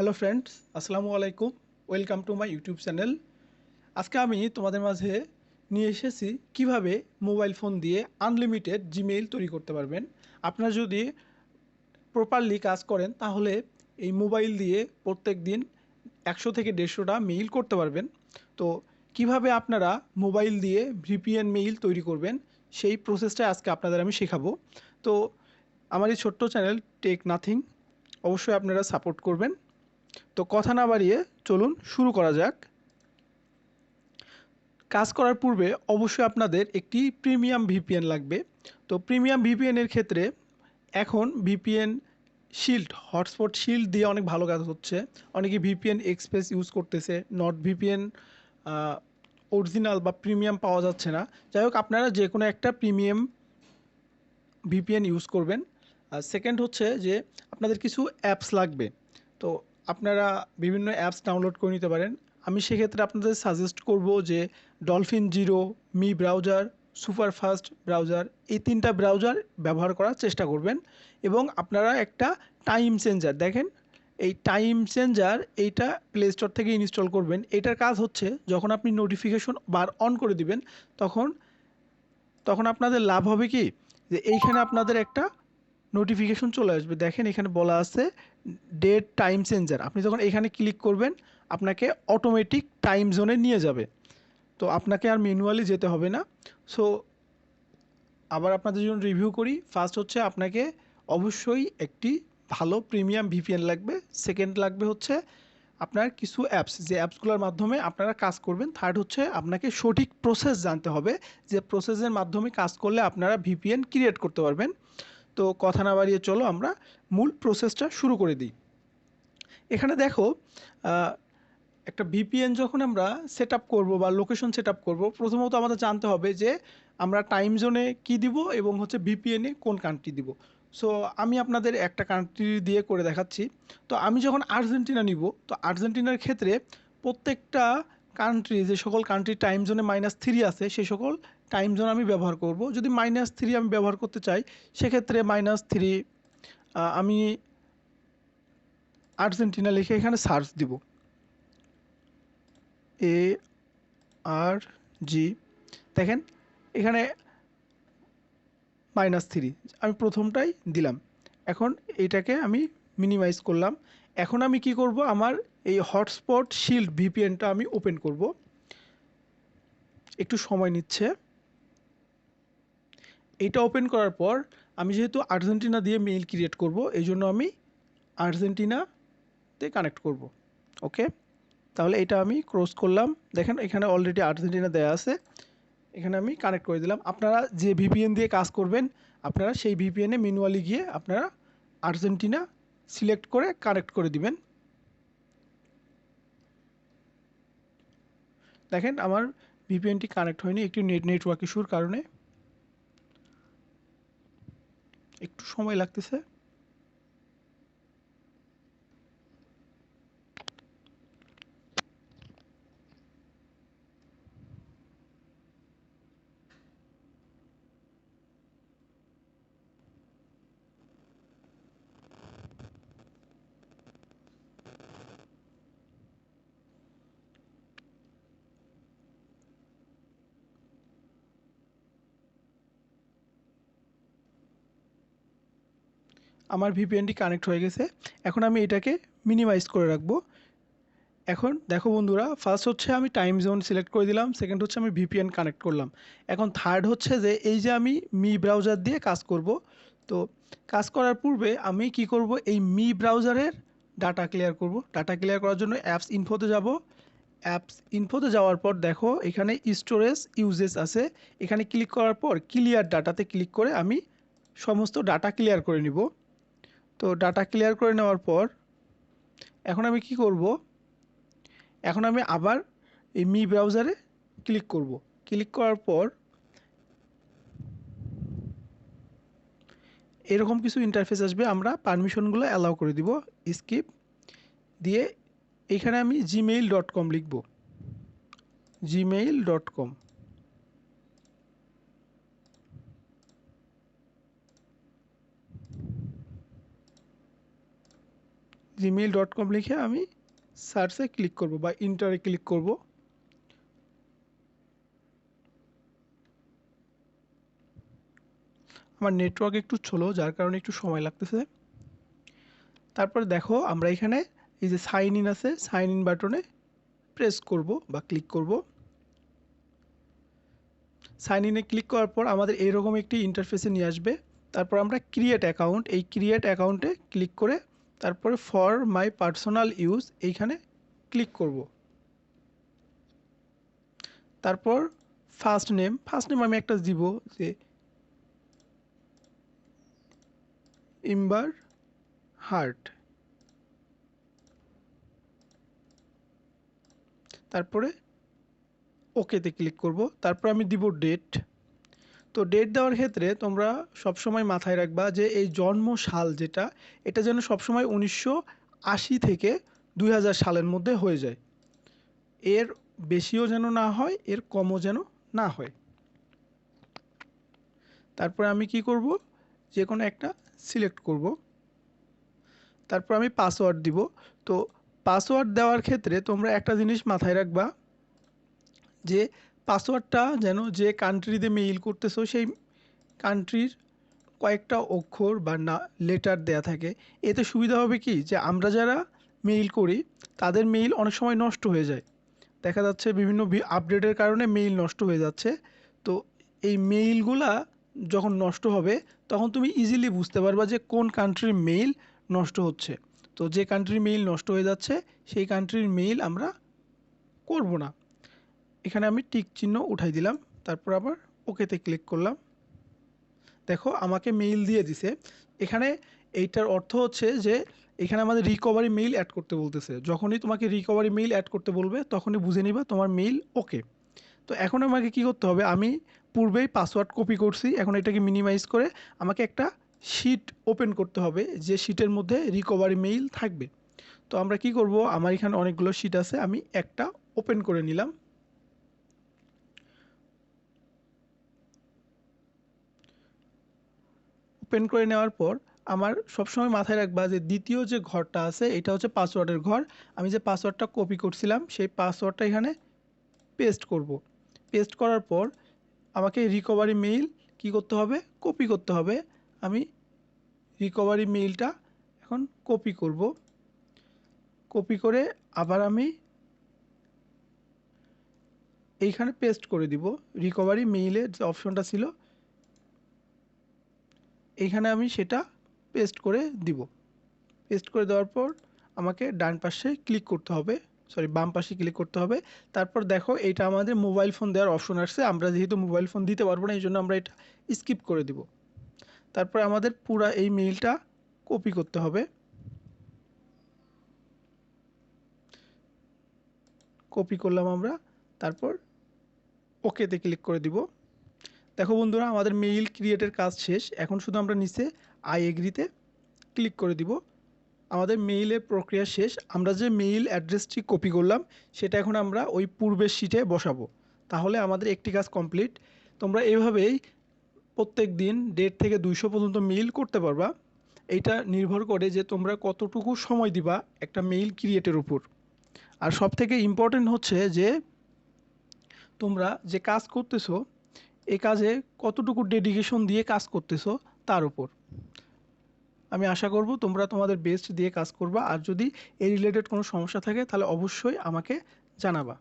Hello friends, আসসালামু আলাইকুম। Welcome to my YouTube channel. আজকে আমি তোমাদের মাঝে নিয়ে এসেছি কিভাবে মোবাইল ফোন দিয়ে আনলিমিটেড জিমেইল তৈরি করতে পারবেন। আপনারা যদি প্রপারলি কাজ করেন তাহলে এই মোবাইল দিয়ে প্রত্যেক দিন 100 থেকে 150টা মেইল করতে পারবেন। তো কিভাবে আপনারা মোবাইল দিয়ে ভিপিএন মেইল তৈরি করবেন সেই প্রসেসটা আজকে আপনাদের আমি শেখাবো। তো আমার এই ছোট্ট চ্যানেল টেক নাথিং অবশ্যই আপনারা সাপোর্ট করবেন। তো কথা না বাড়িয়ে চলুন শুরু করা যাক। কাজ করার পূর্বে অবশ্যই আপনাদের একটি প্রিমিয়াম ভিপিএন লাগবে। তো প্রিমিয়াম ভিপিএনের ক্ষেত্রে এখন ভিপিএন শিল্ড, হটস্পট শিল্ড দিয়ে অনেক ভালো কাজ হচ্ছে। অনেকে ভিপিএন এক্সপ্রেস ইউজ করতেছে, নট ভিপিএন অরিজিনাল বা প্রিমিয়াম পাওয়া যাচ্ছে না। যাই হোক, আপনারা যে কোনো একটা প্রিমিয়াম ভিপিএন ইউজ করবেন। আর সেকেন্ড হচ্ছে যে আপনাদের কিছু অ্যাপস লাগবে। তো আপনারা বিভিন্ন অ্যাপস ডাউনলোড করে নিতে পারেন। আমি সেক্ষেত্রে আপনাদের সাজেস্ট করব যে dolphin zero, me browser, superfast browser, এই তিনটা ব্রাউজার ব্যবহার করার চেষ্টা করবেন। এবং আপনারা একটা টাইম চেঞ্জার দেখেন, এই টাইম চেঞ্জার এইটা প্লে স্টোর থেকে ইনস্টল করবেন। এটার কাজ হচ্ছে যখন আপনি নোটিফিকেশন বার অন করে দিবেন তখন তখন আপনাদের লাভ হবে কি, যে এইখানে আপনাদের একটা নোটিফিকেশন চলে আসবে। দেখেন এখানে বলা আছে ডেট টাইম চেঞ্জার। আপনি যখন এখানে ক্লিক করবেন আপনাকে অটোমেটিক টাইম জোনে নিয়ে যাবে। তো আপনাকে আর ম্যানুয়ালি যেতে হবে না। সো আবার আপনাদের জন্য রিভিউ করি। ফার্স্ট হচ্ছে আপনাকে অবশ্যই একটি ভালো প্রিমিয়াম ভিপিএন লাগবে। সেকেন্ড লাগবে হচ্ছে আপনার কিছু অ্যাপস, যে অ্যাপসগুলোর মাধ্যমে আপনারা কাজ করবেন। থার্ড হচ্ছে আপনাকে সঠিক প্রসেস জানতে হবে, যে প্রসেসের মাধ্যমে কাজ করলে আপনারা ভিপিএন ক্রিয়েট করতে পারবেন। তো কথা না বাড়িয়ে চলো আমরা মূল প্রসেসটা শুরু করে দিই। এখানে দেখো, একটা ভিপিএন যখন আমরা সেট আপ করবো বা লোকেশন সেট আপ করবো, প্রথমত আমাদের জানতে হবে যে আমরা টাইম জোনে কি দিব এবং হচ্ছে ভিপিএনে কোন কান্ট্রি দিব। সো আমি আপনাদের একটা কান্ট্রি দিয়ে করে দেখাচ্ছি। তো আমি যখন আর্জেন্টিনা নিব, তো আর্জেন্টিনার ক্ষেত্রে প্রত্যেকটা কান্ট্রি, যে সকল কান্ট্রি টাইম জোনে -3 আছে সেই সকল টাইম জোন আমি ব্যবহার করব। যদি -3 আমি ব্যবহার করতে চাই সেক্ষেত্রে -3 আমি আর্জেন্টিনা লিখে এখানে সার্চ দিব, ARG। দেখেন এখানে -3 আমি প্রথমটাই দিলাম। এখন এইটাকে আমি মিনিমাইজ করলাম। এখন আমি কি করব, আমার এই হটস্পট শিল্ড ভিপিএনটা আমি ওপেন করব। একটু সময় নিচ্ছে। এইটা ওপেন করার পর আমি যেহেতু আর্জেন্টিনা দিয়ে মেইল ক্রিয়েট করব, এই জন্য আমি আর্জেন্টিনাতে কানেক্ট করব। ওকে, তাহলে এটা আমি ক্রস করলাম। দেখেন এখানে অলরেডি আর্জেন্টিনা দেয়া আছে, এখানে আমি কানেক্ট করে দিলাম। আপনারা যে ভিপিএন দিয়ে কাজ করবেন আপনারা সেই ভিপিএনে ম্যানুয়ালি গিয়ে আপনারা আর্জেন্টিনা সিলেক্ট করে কানেক্ট করে দিবেন। দেখেন আমার ভিপিএনটি কানেক্ট হয়নি, একটি নেটওয়ার্ক ইস্যুর কারণে একটু সময় লাগতেছে। আমার ভিপিএনটি কানেক্ট হয়ে গেছে। এখন আমি এটাকে মিনিমাইজ করে রাখবো। এখন দেখো বন্ধুরা, ফার্স্ট হচ্ছে আমি টাইম জোন সিলেক্ট করে দিলাম, সেকেন্ড হচ্ছে আমি ভিপিএন কানেক্ট করলাম। এখন থার্ড হচ্ছে যে এই যে আমি মি ব্রাউজার দিয়ে কাজ করব। তো কাজ করার পূর্বে আমি কি করব, এই মি ব্রাউজারের ডাটা ক্লিয়ার করব। ডাটা ক্লিয়ার করার জন্য অ্যাপস ইনফোতে যাব। অ্যাপস ইনফোতে যাওয়ার পর দেখো এখানে স্টোরেজ ইউজেস আছে, এখানে ক্লিক করার পর ক্লিয়ার ডাটাতে ক্লিক করে আমি সমস্ত ডাটা ক্লিয়ার করে নিব। তো ডাটা ক্লিয়ার করে নেওয়ার পর এখন আমি কি করব, এখন আমি আবার এই মি ব্রাউজারে ক্লিক করব। ক্লিক করার পর এরকম কিছু ইন্টারফেস আসবে, আমরা পারমিশনগুলো অ্যালাউ করে দিব, স্কিপ দিয়ে এখানে আমি gmail.com লিখব, gmail.com। gmail.com লিখে আমি সার্চে ক্লিক করব বা ইন্টারে ক্লিক করব। আমার নেটওয়ার্ক একটু স্লো, যার কারণে একটু সময় লাগতেছে। তারপর দেখো আমরা এখানে এই যে সাইন ইন আছে, সাইন ইন বাটনে প্রেস করব বা ক্লিক করব। সাইন ইনে ক্লিক করার পর আমাদের এইরকম একটি ইন্টারফেসে নিয়ে আসবে। তারপর আমরা ক্রিয়েট অ্যাকাউন্ট, এই ক্রিয়েট অ্যাকাউন্টে ক্লিক করে তারপরে ফর মাই পার্সোনাল ইউজ এইখানে ক্লিক করব। তারপর ফার্স্ট নেম আমি একটা দিব যে ইম্বার হার্ট। তারপরে ওকেতে ক্লিক করব। তারপর আমি দিব ডেট। তো ডেট দেওয়ার ক্ষেত্রে তোমরা সবসময় মাথায় রাখবা যে এই জন্ম সাল যেটা, এটা যেন সবসময় 1980 থেকে 2000 সালের মধ্যে হয়ে যায়। এর বেশিও যেন না হয়, এর কমও যেন না হয়। তারপর আমি কি করব, যে কোনো একটা সিলেক্ট করব। তারপর আমি পাসওয়ার্ড দিব। তো পাসওয়ার্ড দেওয়ার ক্ষেত্রে তোমরা একটা জিনিস মাথায় রাখবা যে পাসওয়ার্ডটা যেন যে কান্ট্রিতে মেইল করতেছো সেই কান্ট্রির কয়েকটা অক্ষর বা না লেটার দেয়া থাকে। এতে সুবিধা হবে কি, যে আমরা যারা মেইল করি তাদের মেইল অনেক সময় নষ্ট হয়ে যায়। দেখা যাচ্ছে বিভিন্ন আপডেটের কারণে মেইল নষ্ট হয়ে যাচ্ছে। তো এই মেইলগুলা যখন নষ্ট হবে তখন তুমি ইজিলি বুঝতে পারবা যে কোন কান্ট্রির মেইল নষ্ট হচ্ছে। তো যে কান্ট্রির মেইল নষ্ট হয়ে যাচ্ছে সেই কান্ট্রির মেইল আমরা করব না। এখানে আমি টিক চিহ্ন উঠাই দিলাম। তারপর আবার ওকেতে ক্লিক করলাম। দেখো আমাকে মেইল দিয়ে দিছে। এখানে এইটার অর্থ হচ্ছে যে এখানে আমাদের রিকভারি মেইল অ্যাড করতে বলতেছে। যখনই তোমাকে রিকভারি মেইল অ্যাড করতে বলবে তখনই বুঝে নিবা তোমার মেইল ওকে। তো এখন আমাকে কি করতে হবে, আমি পূর্বেই পাসওয়ার্ড কপি করছি, এখন এটাকে মিনিমাইজ করে আমাকে একটা শিট ওপেন করতে হবে যে শিটের মধ্যে রিকভারি মেইল থাকবে। তো আমরা কি করব, আমার এখানে অনেকগুলো শিট আছে, আমি একটা ওপেন করে নিলাম। ওপেন করে নেওয়ার পর আমার সবসময় মাথায় রাখবা যে দ্বিতীয় যে ঘরটা আছে এটা হচ্ছে পাসওয়ার্ডের ঘর। আমি যে পাসওয়ার্ডটা কপি করছিলাম সেই পাসওয়ার্ডটা এখানে পেস্ট করব। পেস্ট করার পর আমাকে রিকভারি মেইল কি করতে হবে, কপি করতে হবে। আমি রিকভারি মেইলটা এখন কপি করব। কপি করে আবার আমি এইখানে পেস্ট করে দিব। রিকভারি মেইলের যে অপশনটা ছিল এইখানে আমি সেটা পেস্ট করে দিব। পেস্ট করে দেওয়ার পর আমাকে ডান পাশে ক্লিক করতে হবে, বাম পাশে ক্লিক করতে হবে। তারপর দেখো এইটা আমাদের মোবাইল ফোন দেওয়ার অপশন আসছে। আমরা যেহেতু মোবাইল ফোন দিতে পারবো না এই জন্য আমরা এটা স্কিপ করে দিব। তারপর আমাদের পুরা এই মেইলটা কপি করতে হবে। কপি করলাম আমরা। তারপর ওকেতে ক্লিক করে দিব। দেখো বন্ধুরা আমাদের মেইল ক্রিয়েটের কাজ শেষ। এখন শুধু আমরা নিচে আই এগ্রিতে ক্লিক করে দিব। আমাদের মেইলের প্রক্রিয়া শেষ। আমরা যে মেইল অ্যাড্রেসটি কপি করলাম সেটা এখন আমরা ওই পূর্বের শিটে বসাবো। তাহলে আমাদের একটি কাজ কমপ্লিট। তোমরা এইভাবেই প্রত্যেক দিন 150 থেকে 200 পর্যন্ত মেইল করতে পারবা। এইটা নির্ভর করে যে তোমরা কতটুকু সময় দিবা একটা মেইল ক্রিয়েটের উপর। আর সবথেকে ইম্পর্টেন্ট হচ্ছে যে তোমরা যে কাজ করতেছো এই কাজে কতটুকু ডেডিকেশন দিয়ে কাজ করতেছো তার উপর। আমি আশা করব তোমরা তোমাদের বেস্ট দিয়ে কাজ করবা। আর যদি এই রিলেটেড কোনো সমস্যা থাকে তাহলে অবশ্যই আমাকে জানাবা।